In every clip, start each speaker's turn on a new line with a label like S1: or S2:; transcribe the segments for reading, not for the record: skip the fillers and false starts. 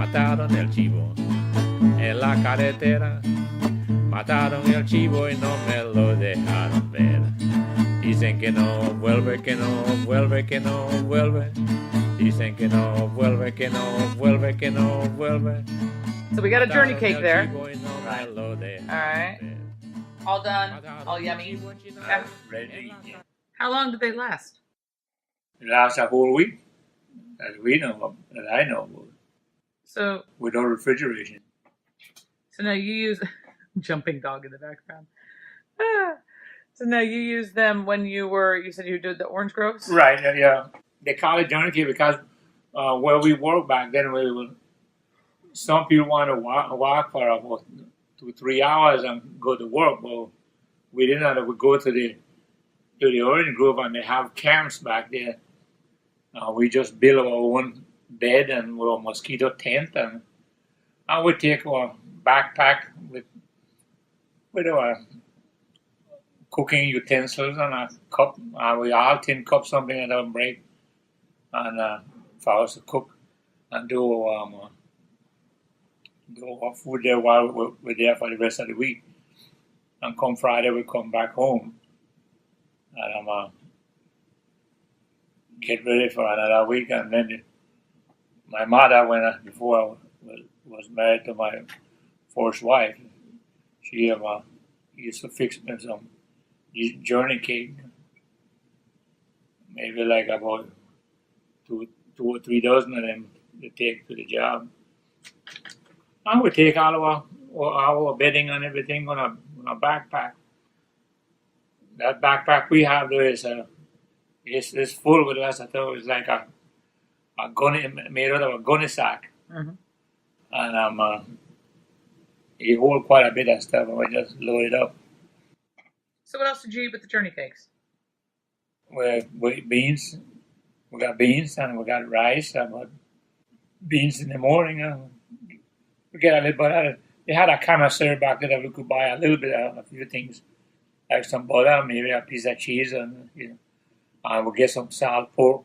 S1: mataron el chivo en la carretera. Mataron el chivo y no me lo dejaron ver. Dicen que no vuelve, que no vuelve, que no vuelve. Dicen que no vuelve, que no vuelve, que no vuelve.
S2: So we got a journey cake there.
S1: Right.
S2: All right. All done. All yummy. Yeah.
S3: Ready to eat. Yeah.
S2: How long did they last?
S3: It lasts a whole week, as we know of, that I know of,
S2: So
S3: without refrigeration.
S2: So now you use jumping dog in the background. So now you use them when you said you did the orange groves?
S3: Right, yeah. They call it journey cake because where we worked back then, some people want to walk for about 2-3 hours and go to work. Well, we didn't have to go to the orange grove, and they have camps back there. We just build our own bed and a mosquito tent, and I would take our backpack with our cooking utensils and a cup. We all tin cup something that don't break, and for us to cook and do our food there while we're there for the rest of the week. And come Friday, we come back home, and get ready for another week. And then my mother, before I was married to my first wife, she used to fix me some journey cake, maybe like about two or 3 dozen of them to take to the job. And we take all our bedding and everything on a backpack. That backpack we have there is full with us. I thought it was like a gunny, made out of a gunny sack.
S2: Mm-hmm.
S3: And it hold quite a bit of stuff, and we just load it up.
S2: So what else did you eat with the journey cakes?
S3: With beans. We got beans and we got rice. And beans in the morning. We get a little bit. They had a canister back there that we could buy a little bit of a few things, like some butter, maybe a piece of cheese, and and we get some salt pork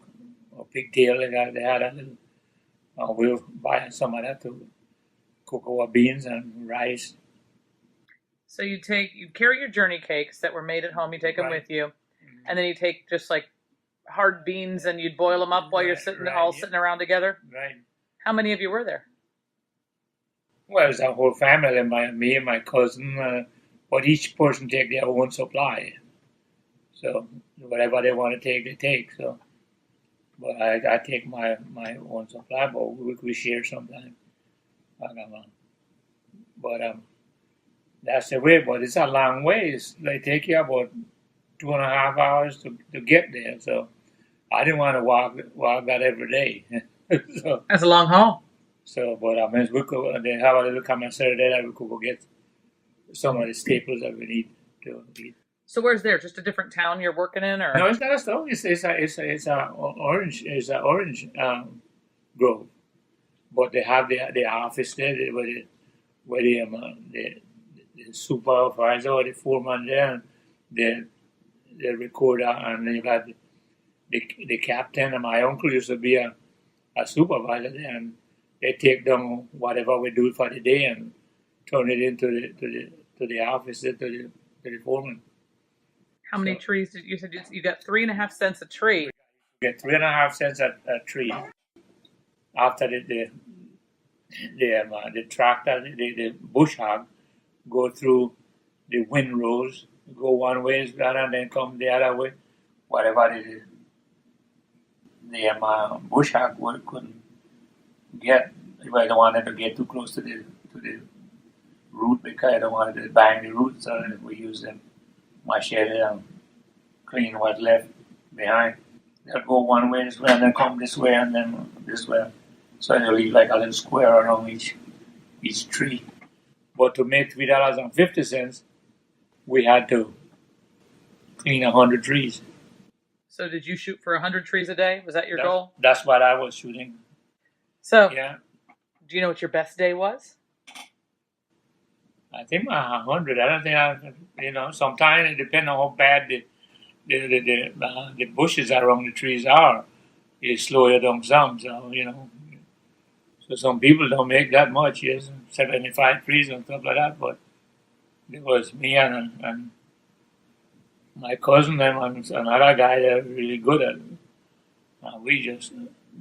S3: or pigtail. They had a little. We were buying some of that to cook our beans and rice.
S2: So you carry your journey cakes that were made at home. You take them with you, and then you take just like hard beans and you'd boil them up while you're sitting around together.
S3: Right.
S2: How many of you were there?
S3: Well, it's a whole family, me and my cousin, but each person take their own supply. So whatever they want to take, they take. So, but I take my own supply, but we share sometimes. But that's the way. But it's a long way. They take you about 2.5 hours to get there. So I didn't want to walk that every day. So
S2: that's a long haul.
S3: So, but they have a little commissary there that we could go get some of the staples that we need to eat.
S2: So where's there? Just a different town you're working in, or
S3: no? It's not a store. It's a orange grove, but they have the office there where the supervisor or the foreman there, the recorder, and they got the captain. And my uncle used to be a supervisor there, and they take down whatever we do for the day and turn it into the office, to the foreman.
S2: How many trees did you said you got 3.5 cents a tree?
S3: We get 3.5 cents a tree. After the tractor, the bush hog, go through the windrows, go one way and then come the other way. Whatever the bush hog couldn't get. I don't want it to get too close to the root because I don't want it to bang the roots. So we use them machete and clean what's left behind. They'll go one way and then come this way and then this way. So they'll leave like a little square around each tree. But to make $3.50, we had to clean 100 trees.
S2: So did you shoot for 100 trees a day? Was that your goal?
S3: That's what I was shooting.
S2: So,
S3: yeah.
S2: Do you know what your best day was?
S3: I think 100. I don't think sometimes it depends on how bad the bushes around the trees are. It slow you down some, so So some people don't make that much, yes, 75 trees and stuff like that. But it was me and my cousin and another guy that are really good at it. We just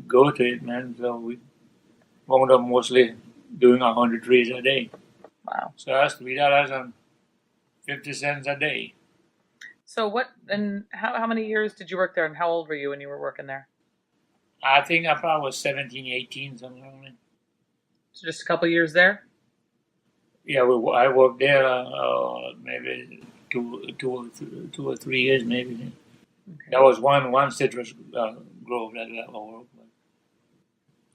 S3: go to it, man. So we wound up mostly doing 100 trees a day.
S2: Wow.
S3: So that's $3.50 a day.
S2: So how many years did you work there, and how old were you when you were working there?
S3: I think I probably was 17, 18, something like that.
S2: So just a couple of years there?
S3: Yeah, I worked there maybe two or 3 years, maybe.
S2: Okay.
S3: That was one citrus grove that I worked with.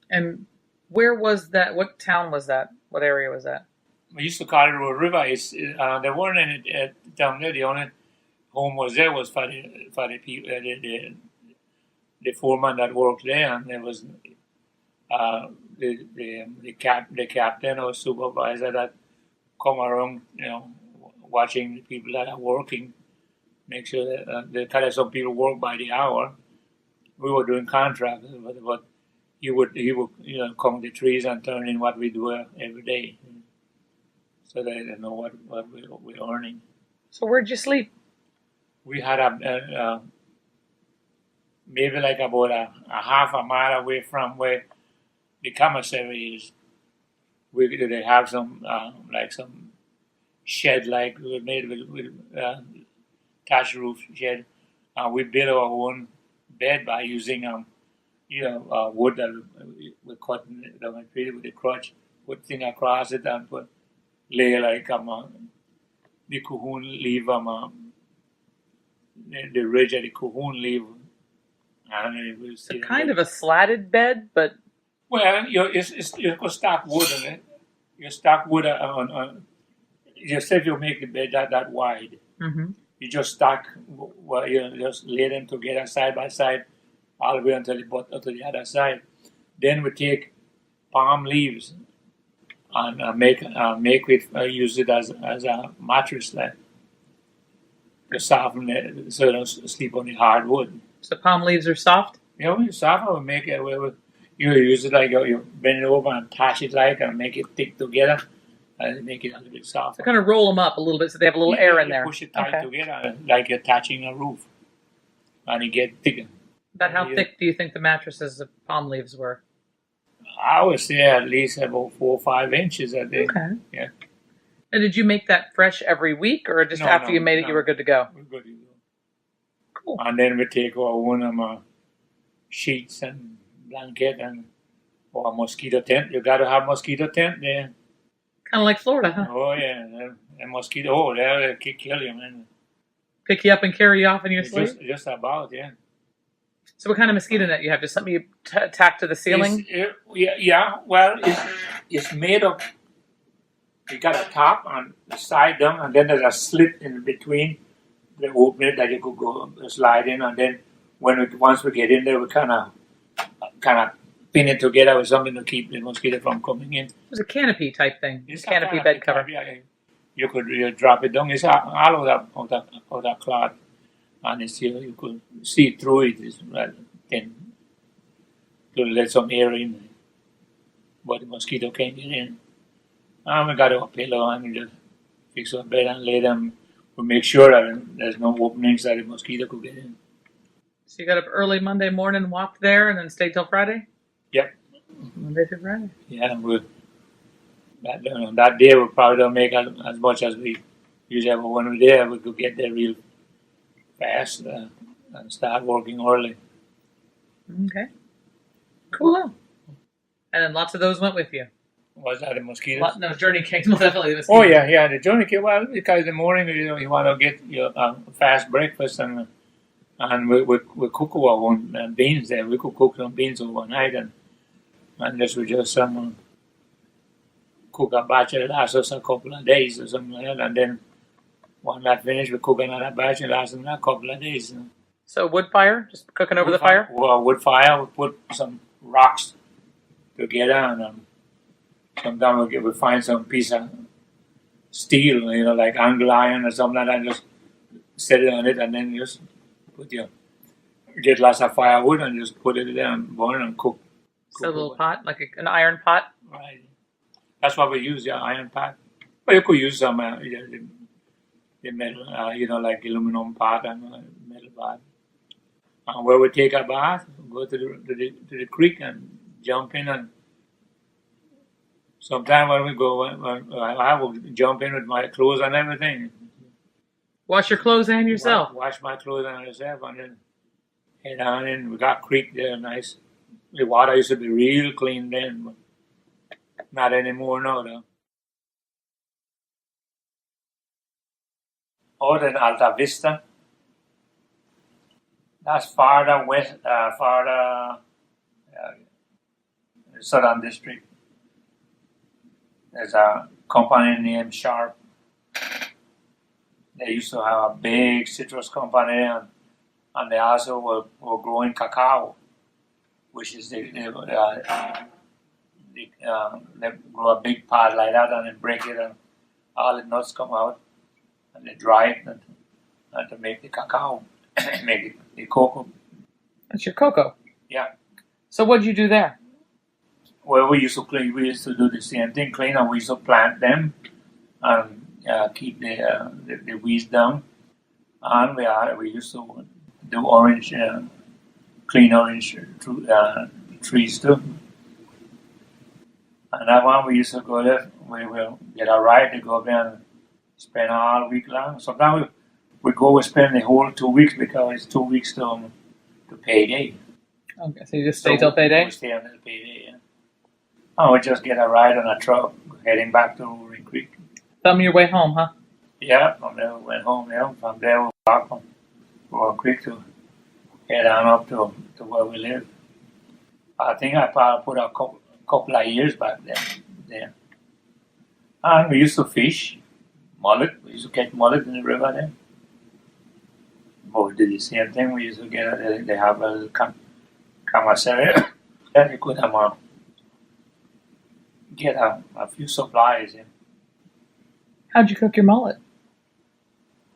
S2: And where was that? What town was that? What area was that?
S3: We used to call it Road River. There weren't any down there. The only home was there was for the people, the foreman that worked there, and there was the captain or supervisor that come around, watching the people that are working, make sure that they tell us some people work by the hour. We were doing contracts, but he would come to the trees and turn in what we do every day, so they know what we're earning.
S2: So where'd you sleep?
S3: We had maybe like about a half a mile away from where the commissary is. They have some some shed like made with thatch roof shed. We built our own bed by using wood that we cut down and treated with a crutch, put thing across it and lay like the cajon leaf the ridge of the cajon leaf. And it was
S2: So kind of a slatted bed, but
S3: well, you stack wood on it. You stack wood on. You said you make the bed that wide.
S2: mm-hmm.
S3: You just stack, just lay them together side by side, all the way until the other side. Then we take palm leaves and use it as a mattress, like to soften it, so they don't sleep on the hardwood.
S2: So palm leaves are soft?
S3: When you soften, we make it. You use it like you bend it over and attach it and make it thick together. And make it a little bit softer.
S2: So kind of roll them up a little bit so they have a little air in there.
S3: Push it tight together like you're attaching a roof, and it get thicker.
S2: About how thick do you think the mattresses of palm leaves were?
S3: I would say at least about 4 or 5 inches, I think.
S2: Okay.
S3: Yeah.
S2: And did you make that fresh every week, or just after you made it, you were good to go?
S3: We're good to go.
S2: Cool.
S3: And then we take our own sheets and blanket or a mosquito tent. You got to have mosquito tent there.
S2: Kind of like Florida, huh?
S3: Oh yeah, a mosquito. They'll kill you, man.
S2: Pick you up and carry you off in your sleep?
S3: Just about, yeah.
S2: So what kind of mosquito net you have? Just something you tack to the ceiling?
S3: Well, it's made of. You got a top on the side down, and then there's a slit in between the opening that you could go slide in, and then once we get in there, we kind of pin it together with something to keep the mosquito from coming in.
S2: It was a canopy type thing.
S3: It's
S2: canopy bed cover.
S3: You could drop it down. It's all of that cloth, and it's you could see through it. It's thin to let some air in, but the mosquito can't get in. And we got a pillow and we just fix our bed and lay them. We make sure that there's no openings that the mosquito could get in.
S2: So you got up early Monday morning, walked there, and then stayed till Friday?
S3: Yep.
S2: Monday through Friday.
S3: Yeah, and that day we probably don't make as much as we usually have. But when we're there, we could get there real fast and start working early.
S2: Okay. Cool. And then lots of those went with you.
S3: Was that the mosquitoes?
S2: No, journey cakes. Well, definitely the
S3: Oh
S2: mosquitoes.
S3: yeah, the journey cake. Well, because in the morning you want to get your fast breakfast and we cook our own beans there. We could cook some beans overnight and this would just cook a batch that lasts us a couple of days or something like that. And then when that finished, we cook another batch and lasts another couple of days.
S2: So wood fire, just cooking over the fire?
S3: Well, wood fire. We put some rocks together and sometimes we find some piece of steel, like angle iron or something like that, and just set it on it and then just get lots of firewood and just put it there and burn and cook.
S2: So a little pot, like an iron pot.
S3: Right. That's what we use, yeah, iron pot. But you could use some the metal, like aluminum pot and metal pot. And where we take a bath, go to the creek and jump in, and sometime when we go, I will jump in with my clothes and everything.
S2: Wash your clothes and yourself.
S3: Wash my clothes and myself, and then head on in. We got creek there, nice. The water used to be real clean then, but not anymore now, though. Out in Alta Vista, that's farther west, Southern District. There's a company named Sharp. They used to have a big citrus company, and they also were growing cacao, which is they grow a big pod like that and then break it, and all the nuts come out, and they dry it and to make the cacao, make the cocoa.
S2: That's your cocoa.
S3: Yeah.
S2: So what did you do there?
S3: Well, we used to do the same thing, clean, and we used to plant them and keep the weeds down. And we used to do orange, clean orange trees too. And that one we used to go there. We will get a ride to go there and spend all week long. Sometimes we spend the whole 2 weeks because it's 2 weeks to payday.
S2: Okay, so you just stay till payday?
S3: We stay until payday, yeah. And we just get a ride on a truck heading back to Roaring Creek.
S2: Thumb your way home, huh?
S3: Yeah, from there we went home. Yeah, from there we walked from Roaring Creek to head on up to where we live. I think I probably put a couple of years back there. And we used to fish mullet. We used to catch mullet in the river there. But we did the same thing. We used to get they have a little commissary. Then you could get a few supplies. Yeah.
S2: How'd you cook your mullet?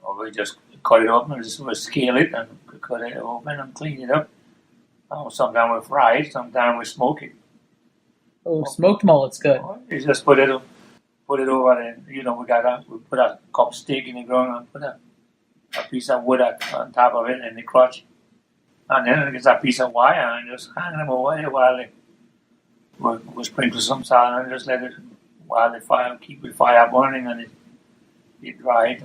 S3: Or we just cut it up and just scale it and cut it open and clean it up. Sometimes we fry it, sometimes we smoke it.
S2: Oh, smoked mullet's good.
S3: You just put it over and we put a cup steak in the ground and put a piece of wood on top of it in the crotch. And then it's a piece of wire and just hang them over there while we sprinkle some salt and just let it while keep the fire burning and it dries.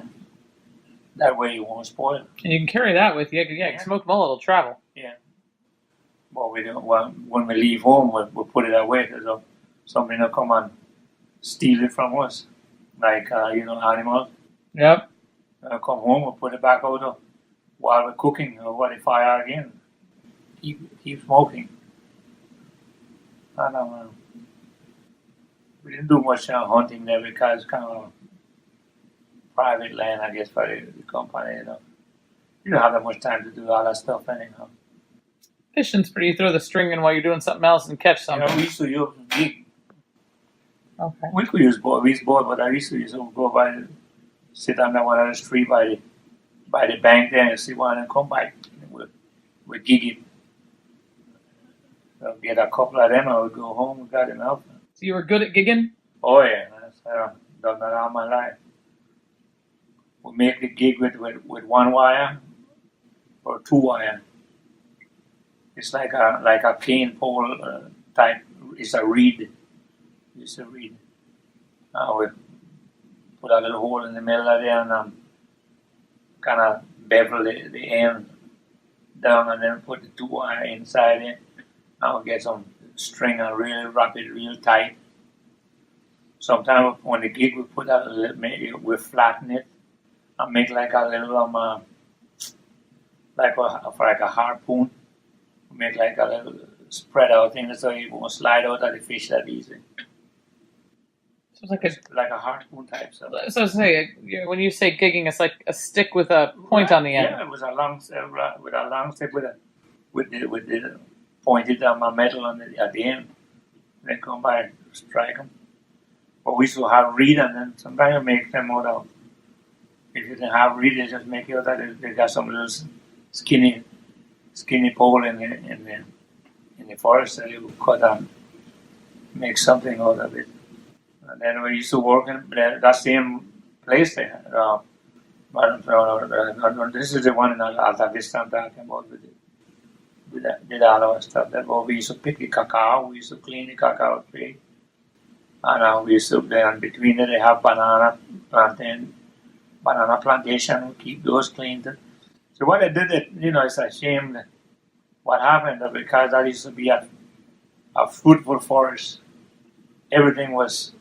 S3: That way it won't spoil.
S2: And you can carry that with you. Yeah, smoked mullet will travel.
S3: Yeah. Well, we don't. When we leave home, we'll put it away so somebody will come and steal it from us, like animals.
S2: Yep.
S3: They'll come home, we'll put it back out while we're cooking over the fire again. Keep smoking. And we didn't do much hunting there because it's kind of private land, I guess, for the company. You don't have that much time to do all that stuff anyhow.
S2: Fishing's pretty. You throw the string in while you're doing something else and catch something.
S3: We used to use gig.
S2: Okay.
S3: We could use board. We used board, but I used to go sit under one of the tree by the bank there and see one and come back. We gig it. So get a couple of them and we go home. We got enough.
S2: So you were good at gigging?
S3: Oh yeah, I've done that all my life. We make the gig with one wire or two wire. It's like a cane pole type. It's a reed. It's a reed. We put a little hole in the middle of there and kind of bevel the end down and then put the two wire inside it. And we get some string and really wrap it real tight. Sometimes on the gig we put we flatten it and make like a little like a harpoon. Make like a little spread out thing so it won't slide out of the fish that easy.
S2: So it's
S3: like a harpoon type stuff.
S2: So I say, when you say gigging, it's like a stick with a point on the end.
S3: Yeah, it was a long stick with the pointed metal at the end. They come by and strike them. But we used to have reed, and then sometimes you make them out of. If you didn't have reed, they just make it out that they got some little skinny pole in there. in the forest, and you cut and make something out of it. And then we used to work in that same place there. This is the one in Alta Vista I'm talking about. Did all our stuff. That we used to pick the cacao. We used to clean the cacao tree, and we used to then between it they have banana plantation. We keep those clean. So what I did, it's a shame that what happened because that used to be a fruitful forest. Everything was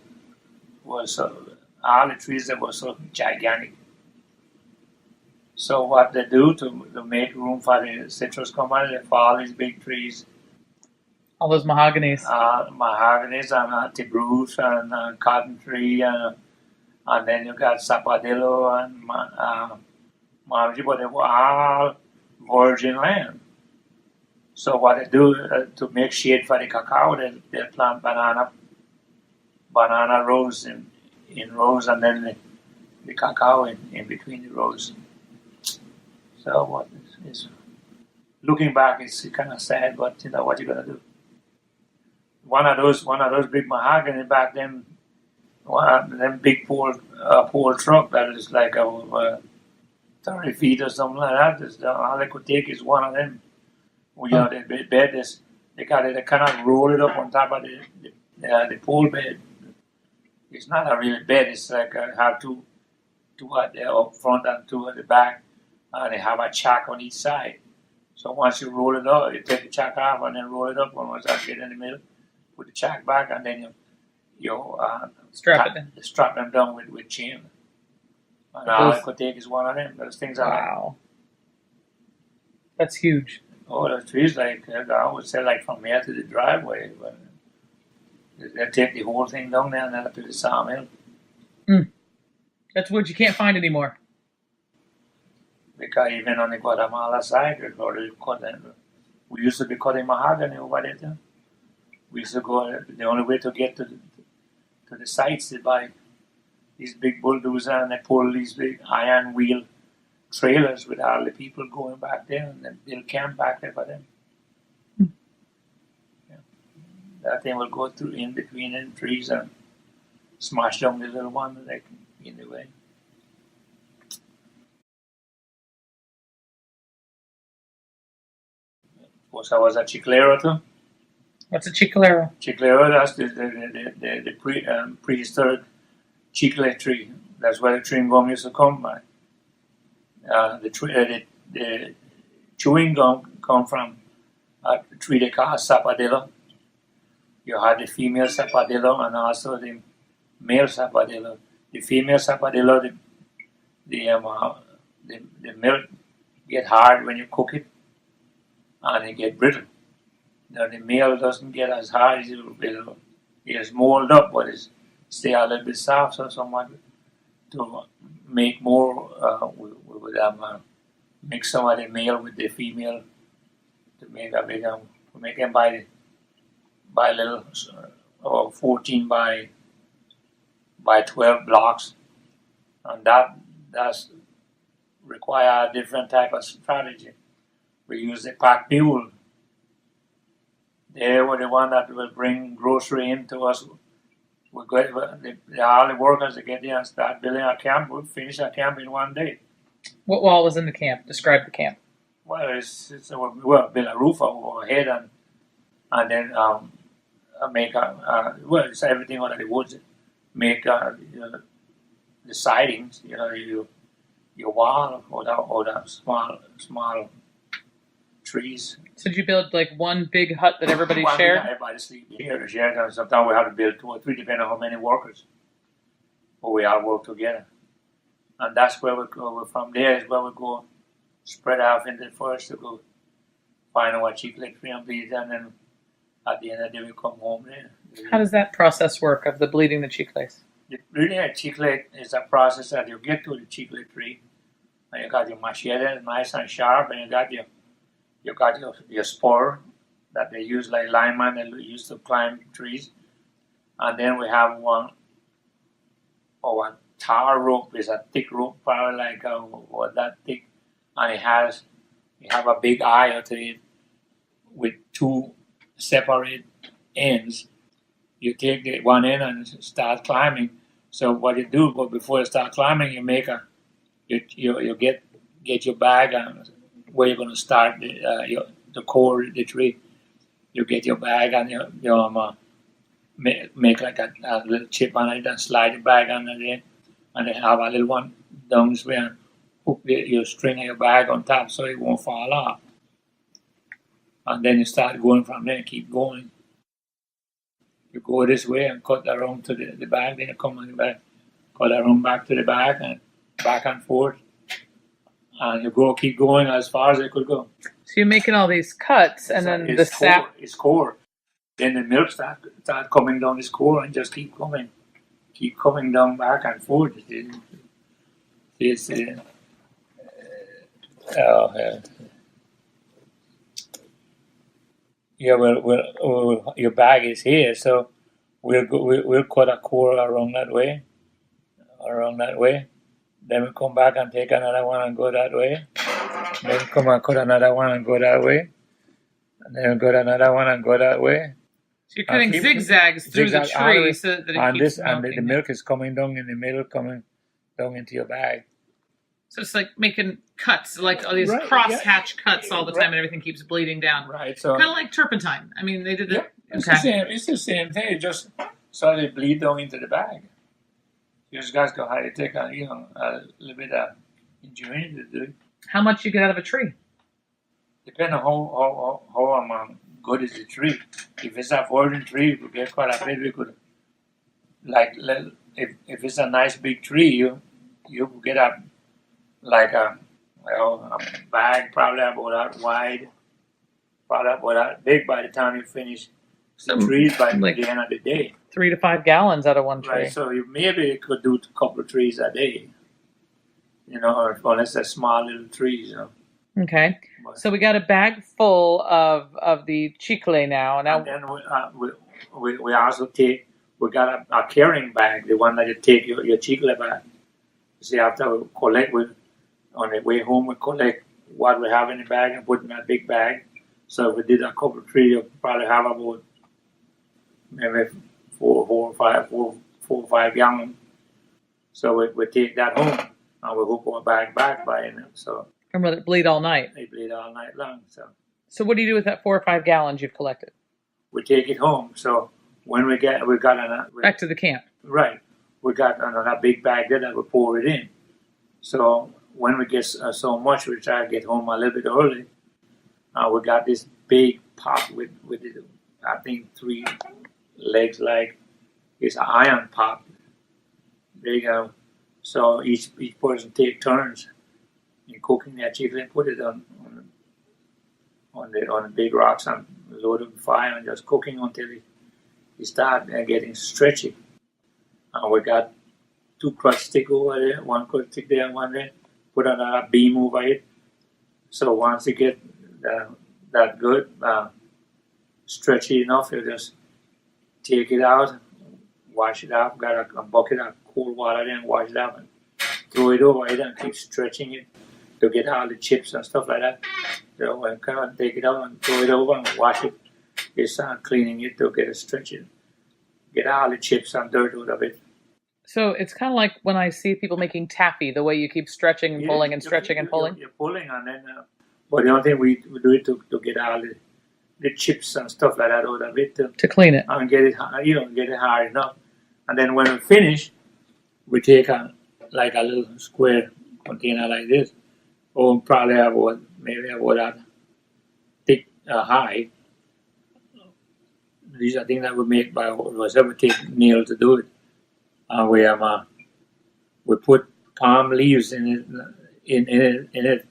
S3: all the trees that were so gigantic. So what they do to make room for the citrus company, they fall these big trees.
S2: All those mahoganies.
S3: Mahoganies and Tibrus and cotton tree and then you got Sapadillo and Margie, but they were all virgin land. So what they do to make shade for the cacao, they plant banana rows in rows and then the cacao in between the rows. So what is looking back, it's kind of sad, but what you gonna do? One of those big mahogany back then, one of them big pole truck that is like 30 feet or something like that. All they could take is one of them. The bed is they cannot roll it up on top of the pole bed. It's not a real bed. It's like have two at the up front and two at the back. And they have a chack on each side. So once you roll it up, you take the chack off and then roll it up. And once I get in the middle, put the chack back, and then you strap them down with chain. And all I could take is one of them. Those things are
S2: wow. That's huge.
S3: Oh, the trees I would say from here to the driveway. But they take the whole thing down there and then to the sawmill.
S2: That's wood you can't find anymore.
S3: Because even on the Guatemala side, we used to be cutting mahogany over there. We used to go, the only way to get to the sites is by these big bulldozers, and they pull these big iron wheel trailers with all the people going back there, and then they'll camp back there for them. Yeah. That thing will go through in between the trees and smash down the little one in the way. Of course, I was a chiclero too.
S2: What's a chiclero?
S3: Chiclero, that's the prehistoric chicle tree. That's where the chewing gum used to come by. The chewing gum come from a tree they call sapadillo. You had the female sapadillo and also the male sapadillo. The female sapadillo, the milk get hard when you cook it, and it get brittle. Now the male doesn't get as hard as it's mold up, but it stay a little bit soft. So somewhat to make more, we would mix some of the male with the female to make a big. We make them by little, 14 by 12 blocks, and that's require a different type of strategy. We use the pack mule. They were the one that will bring grocery into us. We got all the workers that get there and start building our camp. We'll finish our camp in one day.
S2: What wall was in the camp? Describe the camp.
S3: Well, we'll build a roof overhead and then make it's everything out of the woods. Make the sidings. Your wall or the small trees.
S2: So did you build like one big hut that everybody shared?
S3: Everybody sleep here. And sometimes we have to build 2 or 3 depending on how many workers. But we all work together. And that's where we go. From there is where we go spread out into the forest to go find our chicle tree and bleed, and then at the end of the day we come home there.
S2: How does that process work of the bleeding the chicles?
S3: The bleeding a chicle is a process that you get to the chicle tree and you got your machete nice and sharp, and you got your spur that they use like linemen that used to climb trees, and then we have one tar rope. Is a thick rope, probably like that thick, and you have a big eye to it with 2 separate ends. You take the one end and start climbing. So what you do, but before you start climbing, you make you get your bag and where you're going to start the core of the tree. You get your bag and you make like a little chip on it and slide the bag under there, and then have a little one down this way and hook your string of your bag on top so it won't fall off. And then you start going from there, keep going. You go this way and cut around to the bag, then you come on the back, cut around back to the bag and back and forth. And you keep going as far as you could go.
S2: So you're making all these cuts, and then the sap.
S3: It's core. Then the milk start coming down this core and just keep coming down back and forth. Yeah, well, your bag is here, so we'll cut a core around that way. Then we come back and take another one and go that way. Then come and cut another one and go that way. And then we cut another one and go that way.
S2: So you're cutting zigzags through the tree so that it keeps milking.
S3: And the milk is coming down in the middle, coming down into your bag.
S2: So it's like making cuts, like all these cross-hatch cuts all the time, and everything keeps bleeding down.
S3: Right. So
S2: kind of like turpentine. I mean, they did it.
S3: Yeah, it's the same thing. Just so they bleed down into the bag. You just guys go have to take a little bit of engineering to do it.
S2: How much you get out of a tree?
S3: Depending on how good is the tree. If it's a virgin tree, we get quite a bit. We could, if it's a nice big tree, you could get a bag probably about that wide, probably about that big by the time you finish the trees by the end of the day.
S2: 3 to 5 gallons out of one tree.
S3: Right, so you could do a couple of trees a day, or unless they're small little trees,
S2: Okay, so we got a bag full of the chicle now.
S3: And then we also we got a carrying bag, the one that you take your chicle bag. See, after we collect, on the way home we collect what we have in the bag and put in that big bag. So if we did a couple of trees, you'll probably have about maybe 4 or 5 gallons. So we take that home and we hook our bag back by it. So
S2: and let it bleed all night.
S3: They bleed all night long.
S2: So what do you do with that 4 or 5 gallons you've collected?
S3: We take it home. So when we got
S2: back to the camp.
S3: Right, we got another big bag there that we pour it in. So when we get so much, we try to get home a little bit early. We got this big pot with I think 3 legs, like it's an iron pot. There you go. So each person take turns in cooking that chicken and put it on the big rocks and load it on fire and just cooking until it start getting stretchy. And we got 2 crutch stick over there, 1 crutch stick there and 1 there. Put another beam over it. So once you get that good, stretchy enough, you just take it out, wash it out. Got a bucket of cold water there and wash it out and throw it over it and keep stretching it to get all the chips and stuff like that. So I kind of take it out and throw it over and wash it. You start cleaning it to get it stretchy. Get all the chips and dirt out of it.
S2: So it's kind of like when I see people making taffy, the way you keep stretching and pulling and stretching and pulling.
S3: You're pulling and then, but the only thing we do it to get all the chips and stuff like that out of it
S2: to clean it
S3: and get it, get it hard enough. And then when we finish, we take a little square container like this, or probably about that thick high. These are things that we make by ourselves. We take nail to do it. We put palm leaves in it and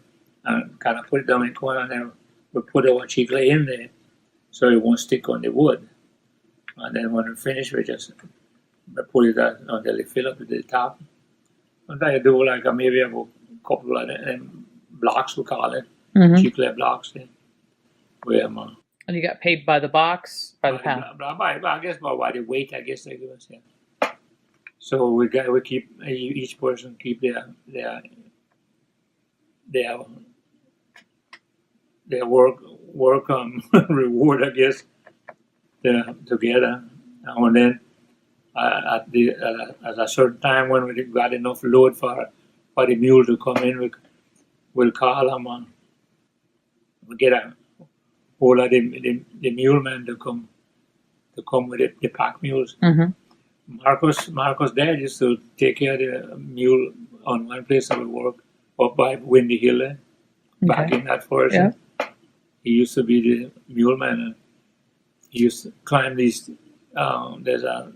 S3: kind of put it down in the corner, and then we put our chicle in there so it won't stick on the wood. And then when we finish, we just put it out until it fill up to the top. Sometimes you do like maybe a couple of blocks, we call it, chicle blocks.
S2: And you got paid by the box, by the pound?
S3: I guess by the weight, I guess they give us, yeah. So we keep, each person keep their work reward, I guess, together, and then at a certain time when we got enough load for the mule to come in, we'll call them and we get a hold of the mule man to come with the pack mules. Marcos dad used to take care of the mule on one place of work up by Windy Hill there, back in that forest.
S2: Yeah.
S3: He used to be the mule man. And he used to climb these. There's a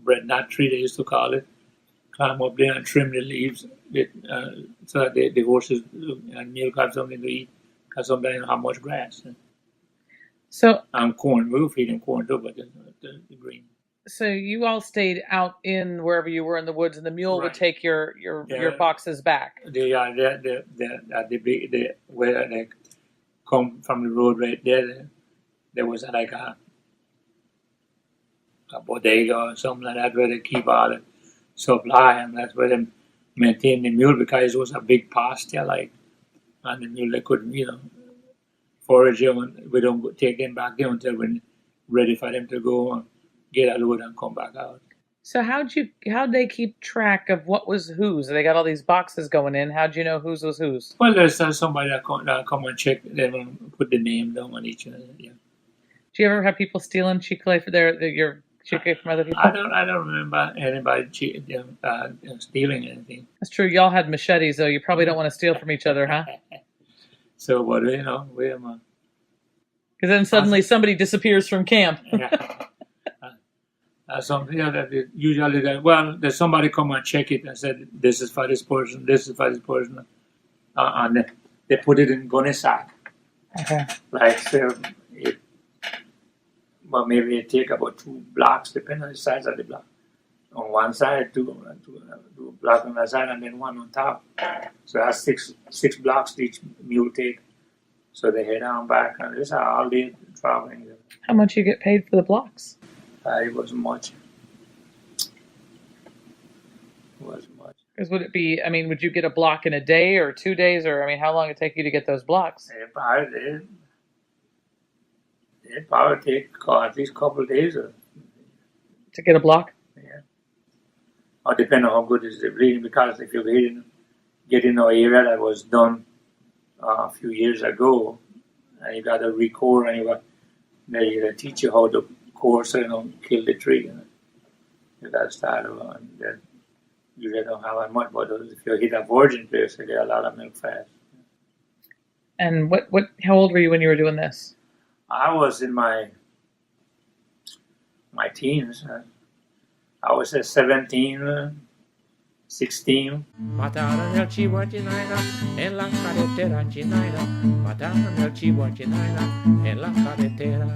S3: red nut tree they used to call it. Climb up there and trim the leaves so that the horses and mule have something to eat. Because sometimes they don't have much grass.
S2: So
S3: And corn. We'll feed them corn too, but the green.
S2: So you all stayed out in wherever you were in the woods, and the mule would take your boxes back.
S3: Where they come from the road right there was like a bodega or something like that where they keep all the supply, and that's where they maintain the mule because it was a big pasture, and the mule they couldn't, forage them, and we don't take them back there until we're ready for them to go and get a load and come back out.
S2: So how'd they keep track of what was whose? They got all these boxes going in. How'd you know whose was whose?
S3: Well, there's somebody that come and check them and put the name down on each other. Yeah.
S2: Do you ever have people stealing chicle for your chicle from other people?
S3: I don't remember anybody stealing anything.
S2: That's true. Y'all had machetes, though. You probably don't want to steal from each other, huh?
S3: So, but we
S2: because then suddenly somebody disappears from camp.
S3: Something that usually there's somebody come and check it and said this is for this person, this is for this person, and they put it in gunny sack.
S2: Okay.
S3: Maybe it take about 2 blocks, depending on the size of the block. On one side, two blocks on the side, and then one on top. So that's six blocks each mule take. So they head on back, and this is all day traveling.
S2: How much you get paid for the blocks?
S3: It wasn't much.
S2: Because would it be? I mean, would you get a block in a day or 2 days, or how long it take you to get those blocks?
S3: It probably take at least a couple of days
S2: to get a block.
S3: Yeah. Or depending on how good is the breeding, because if you're getting an area that was done a few years ago, and you got to recore, and they teach you how to core so you don't kill the tree. You got to start over, and then you don't have that much. But if you hit a virgin place, you get a lot of milk fast.
S2: And how old were you when you were doing this?
S3: I was in my teens. I was 17, 16.
S1: Mataron el chivo chinaina en la carretera chinaina. Mataron el chivo chinaina en la carretera.